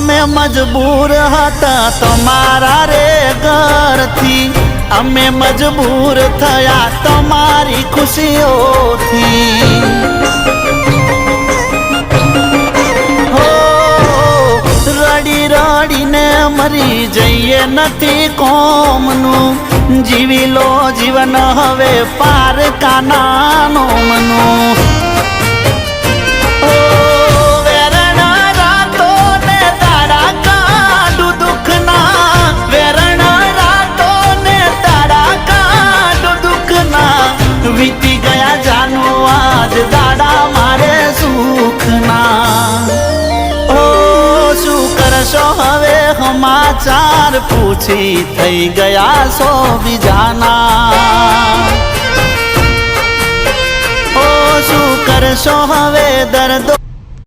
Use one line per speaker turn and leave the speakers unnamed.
અમે મજબૂર હતા તમારા રે ઘરથી, અમે મજબૂર થયા તમારી ખુશીઓથી। હો રડી રડીને મરી જઈએ નથી કોમનું, જીવી લો જીવન હવે પારકાનાનો મનું। વીતી ગયા જાનો આજ દાડા મારે સુખના। ઓ શું કરશો હવે સમાચાર પૂછી થઈ ગયા સો બીજાના। ઓ શું કરશો હવે દર્દો